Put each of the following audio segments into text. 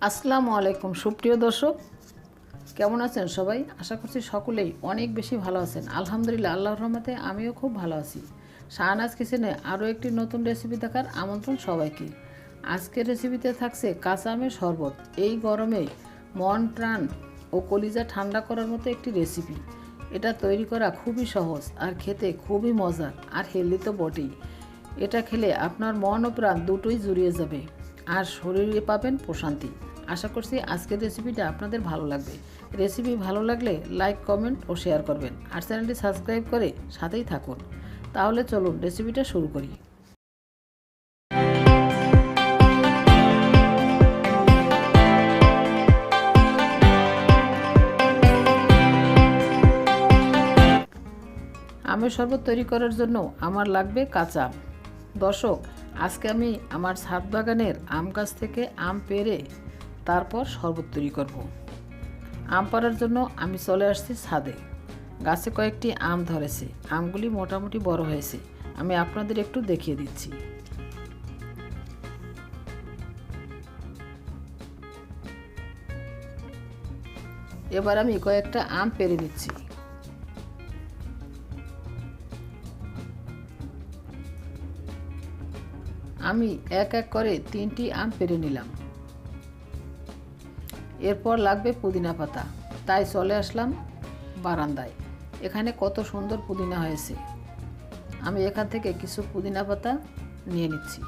আসসালামু আলাইকুম সুপ্রিয় দর্শক, কেমন আছেন সবাই? আশা করছি সকলেই অনেক বেশি ভালো আছেন। আলহামদুলিল্লাহ, আল্লাহর রহমতে আমিও খুব ভালো আছি। শাহানাজ কিচেনে আরও একটি নতুন রেসিপি দেখার আমন্ত্রণ সবাইকে। আজকের রেসিপিতে থাকছে কাঁচা আমের শরবত। এই গরমে মন প্রাণ ও কলিজা ঠান্ডা করার মতো একটি রেসিপি। এটা তৈরি করা খুবই সহজ আর খেতে খুবই মজার আর হেলদি তো বটেই। এটা খেলে আপনার মন ও প্রাণ দুটোই জুড়িয়ে যাবে আর শরীরে পাবেন প্রশান্তি। আশা করছি আজকের রেসিপিটা আপনাদের ভালো লাগবে। রেসিপি ভালো লাগলে লাইক, কমেন্ট ও শেয়ার করবেন আর চ্যানেলটি সাবস্ক্রাইব করে সাথেই থাকুন। তাহলে চলুন রেসিপিটা শুরু করি। আমের শরবত তৈরি করার জন্য আমার লাগবে কাঁচা আম। দর্শক, আজকে আমি আমার ছাদ বাগানের আম গাছ থেকে আম পেড়ে তারপর শরবত তৈরি করব। আম পাড়ার জন্য আমি চলে আসছি ছাদে। গাছে কয়েকটি আম ধরেছে, আমগুলি মোটামুটি বড় হয়েছে। আমি আপনাদের একটু দেখিয়ে দিচ্ছি। এবার আমি কয়েকটা আম পেড়ে নিচ্ছি। আমি এক এক করে 3টি আম পেড়ে নিলাম। এরপর লাগবে পুদিনা পাতা, তাই চলে আসলাম বারান্দায়। এখানে কত সুন্দর পুদিনা হয়েছে। আমি এখান থেকে কিছু পুদিনা পাতা নিয়ে নিচ্ছি।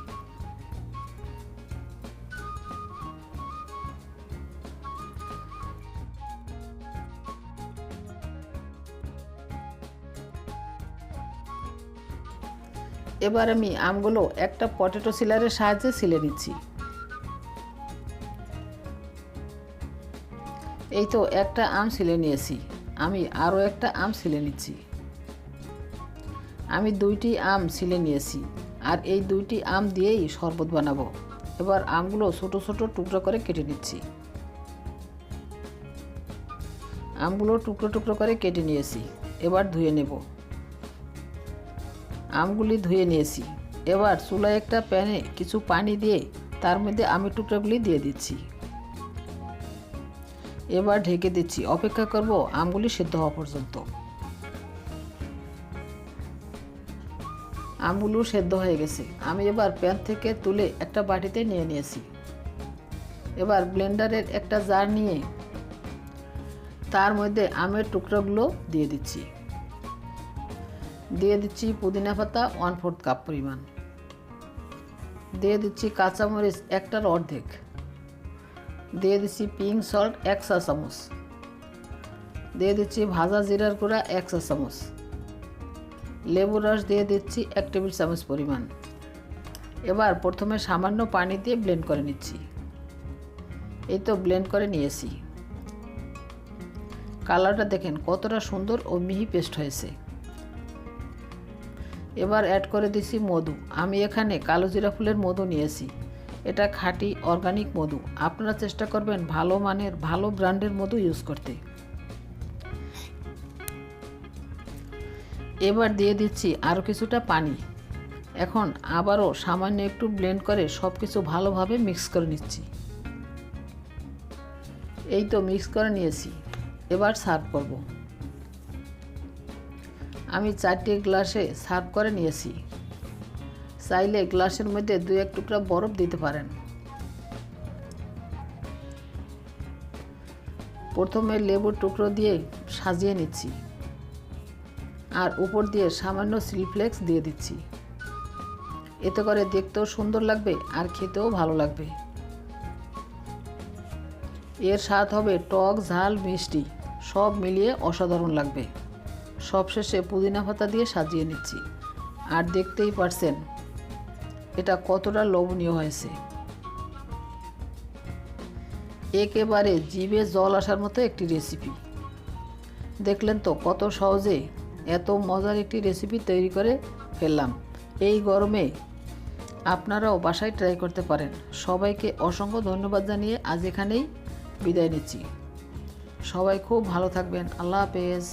এবার আমি আমগুলো একটা পটেটো সিলারের সাহায্যে ছিলে নিচ্ছি। এই তো একটা আম ছিলে নিয়েছি। আমি আরও একটা আম ছিলে নিচ্ছি। আমি 2টি আম ছিলে নিয়েছি আর এই 2টি আম দিয়েই শরবত বানাবো। এবার আমগুলো ছোট ছোট টুকরো করে কেটে নিচ্ছি। আমগুলো টুকরো টুকরো করে কেটে নিয়েছি। এবার ধুয়ে নেব। আমগুলি ধুয়ে নিয়েছি। এবার চুলায় একটা প্যানে কিছু পানি দিয়ে তার মধ্যে আমের টুকরোগুলি দিয়ে দিচ্ছি। এবার ঢেকে দিচ্ছি, অপেক্ষা করব আমগুলি সেদ্ধ হওয়া পর্যন্ত। আমগুলো সেদ্ধ হয়ে গেছে। আমি এবার প্যান থেকে তুলে একটা বাটিতে নিয়ে নিয়েছি। এবার ব্লেন্ডারের একটা জার নিয়ে তার মধ্যে আমের টুকরোগুলো দিয়ে দিচ্ছি। দিয়ে দিচ্ছি পুদিনা পাতা 1/4 কাপ পরিমাণ। দিয়ে দিচ্ছি কাঁচামরিচ একটার অর্ধেক। দিয়ে দিচ্ছি পিঙ্ক সল্ট 1 চা চামচ। দিয়ে দিচ্ছি ভাজা জিরার গুঁড়া 1 চা চামচ। লেবুর রস দিয়ে দিচ্ছি 1 টেবিল চামচ পরিমাণ। এবার প্রথমে সামান্য পানি দিয়ে ব্লেন্ড করে নিচ্ছি। এই তো ব্লেন্ড করে নিয়েছি। কালারটা দেখেন কতটা সুন্দর ও মিহি পেস্ট হয়েছে। এবার অ্যাড করে দিচ্ছি মধু। আমি এখানে কালো জিরা ফুলের মধু নিয়েছি। এটা খাঁটি অর্গানিক মধু। আপনারা চেষ্টা করবেন ভালো মানের ভালো ব্র্যান্ডের মধু ইউজ করতে। এবার দিয়ে দিচ্ছি আরও কিছুটা পানি। এখন আবারও সামান্য একটু ব্লেন্ড করে সব কিছু ভালোভাবে মিক্স করে নিচ্ছি। এই তো মিক্স করে নিয়েছি। এবার সার্ভ করব। আমি 4টি গ্লাসে সার্ভ করে নিয়েছি। চাইলে গ্লাসের মধ্যে 2-1 টুকরা বরফ দিতে পারেন। প্রথমে লেবুর টুকরো দিয়ে সাজিয়ে নিচ্ছি আর উপর দিয়ে সামান্য চিলি ফ্লেক্স দিয়ে দিচ্ছি। এতে করে দেখতেও সুন্দর লাগবে আর খেতেও ভালো লাগবে। এর স্বাদ হবে টক, ঝাল, মিষ্টি সব মিলিয়ে অসাধারণ লাগবে। সবশেষে পুদিনা পাতা দিয়ে সাজিয়ে নিচ্ছি। আর দেখতেই পারছেন এটা কতটা লোভনীয় হয়েছে। একেবারে জিভে জল আসার মতো একটি রেসিপি। দেখলেন তো কত সহজে এত মজার একটি রেসিপি তৈরি করে ফেললাম। এই গরমে আপনারাও বাসায় ট্রাই করতে পারেন। সবাইকে অসংখ্য ধন্যবাদ জানিয়ে আজ এখানেই বিদায় নিচ্ছি। সবাই খুব ভালো থাকবেন। আল্লাহ হাফেজ।